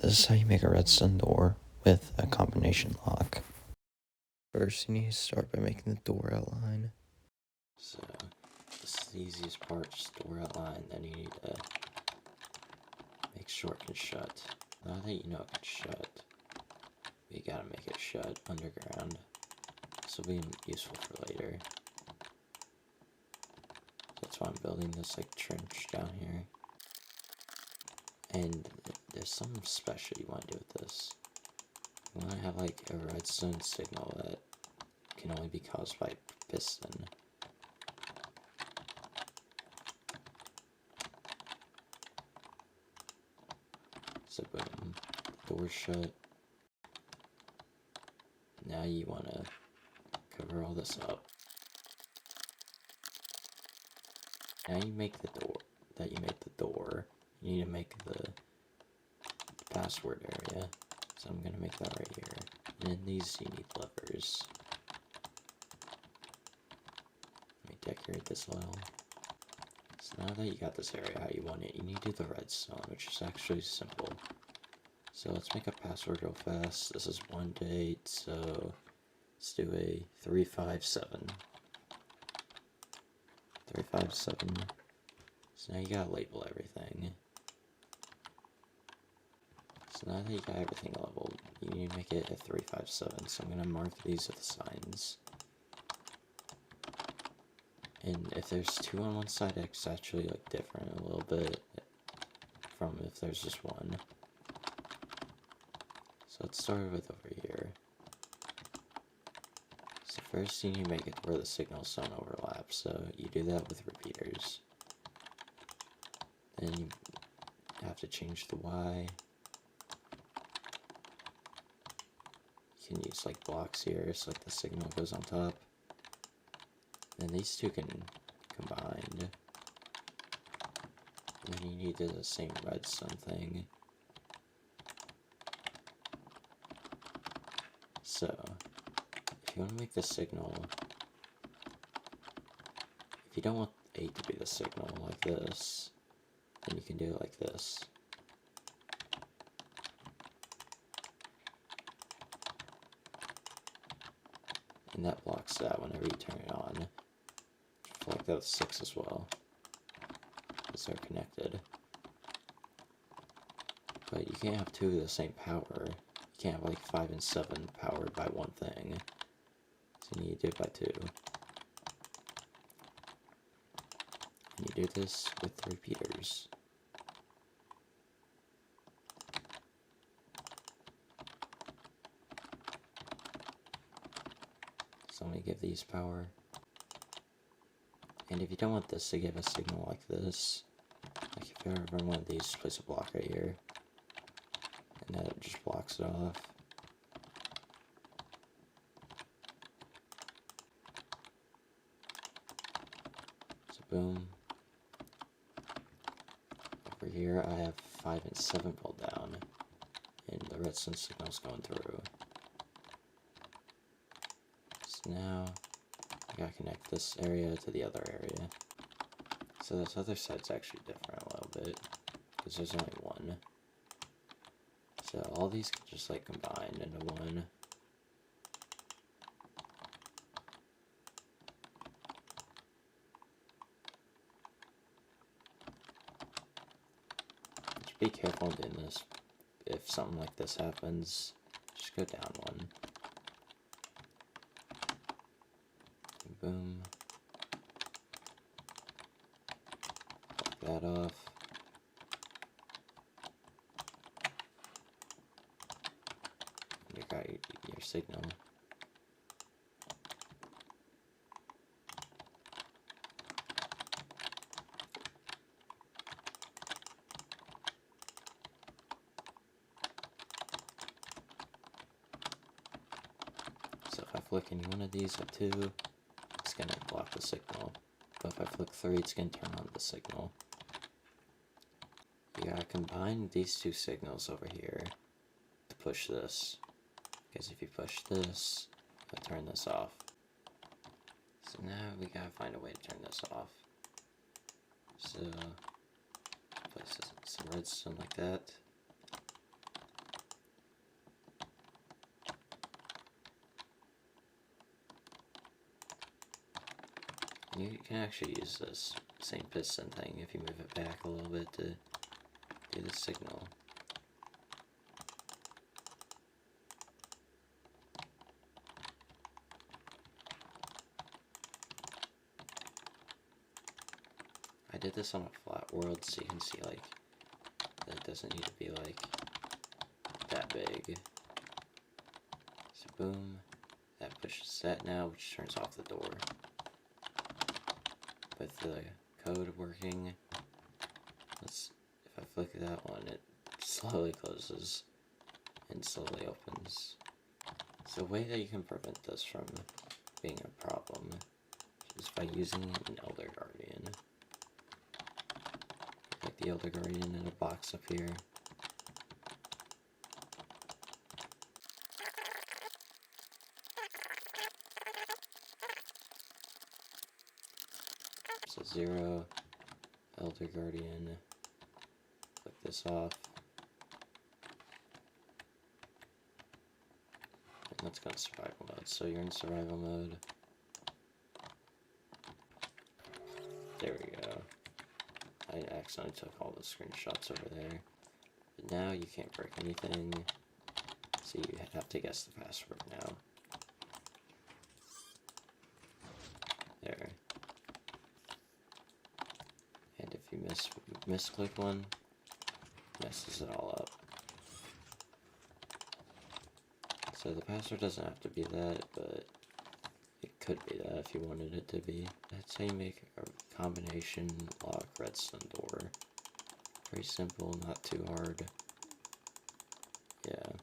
This is how you make a redstone door with a combination lock. First, you need to start by making the door outline. So, this is the easiest part, just door outline, then you need to make sure it can shut. Now that you know it can shut, you gotta make it shut underground. This will be useful for later. That's why I'm building this like trench down here. And there's something special you want to do with this. You want to have like a redstone signal that can only be caused by piston. So boom, door shut. Now you want to cover all this up. Now you make the door, you need to make the password area. So I'm gonna make that right here. And in these you need levers. Let me decorate this a little. So now that you got this area how you want it, you need to do the redstone, which is actually simple. So let's make a password real fast. This is 1 to 8, so let's do a 357. 357. So now you gotta label everything. So now that you got everything labeled, you need to make it a 357. So I'm gonna mark these with signs. And if there's 2 on one side, it's actually like different a little bit from if there's just one. So let's start with over here. So first you need to make it where the signals don't overlap, so you do that with repeaters. Then you have to change the Y. You can use like blocks here, so like the signal goes on top. Then these two can combine. And then you need to do the same redstone thing. So, if you want to make the signal, if you don't want 8 to be the signal like this, then you can do it like this. And that blocks that whenever you turn it on. Like that with 6 as well, because they're connected. But you can't have 2 of the same power. You can't have like 5 and 7 powered by one thing. So you need to do it by 2. And you do this with repeaters. So let me give these power. And if you don't want this to give a signal like this, like if you ever run one of these, just place a block right here. And that just blocks it off. So boom. Over here I have 5 and 7 pulled down. And the redstone signal's going through. So now I gotta connect this area to the other area. So this other side's actually different a little bit, because there's only one. So all these can just like combine into one. Just be careful doing this. If something like this happens, just go down one. Boom. Block that off. You got your signal. So if I flick any one of these at 2, it's going to block the signal, but if I flick 3, it's going to turn on the signal. You gotta combine these 2 signals over here to push this, because if you push this, it'll turn this off. So now we gotta find a way to turn this off. So place some redstone like that. You can actually use this same piston thing if you move it back a little bit to do the signal. I did this on a flat world so you can see like that it doesn't need to be like that big. So boom, that pushes that now, which turns off the door. With the code working, if I flick that one, it slowly closes and slowly opens. So the way that you can prevent this from being a problem is by using an Elder Guardian. Like the Elder Guardian in a box up here. So 0, Elder Guardian, click this off, and let's go in survival mode. So you're in survival mode. There we go. I accidentally took all the screenshots over there. But now you can't break anything, so you have to guess the password now. There. And if you misclick one, messes it all up. So the password doesn't have to be that, but it could be that if you wanted it to be. That's how you make a combination lock redstone door. Very simple, not too hard. Yeah.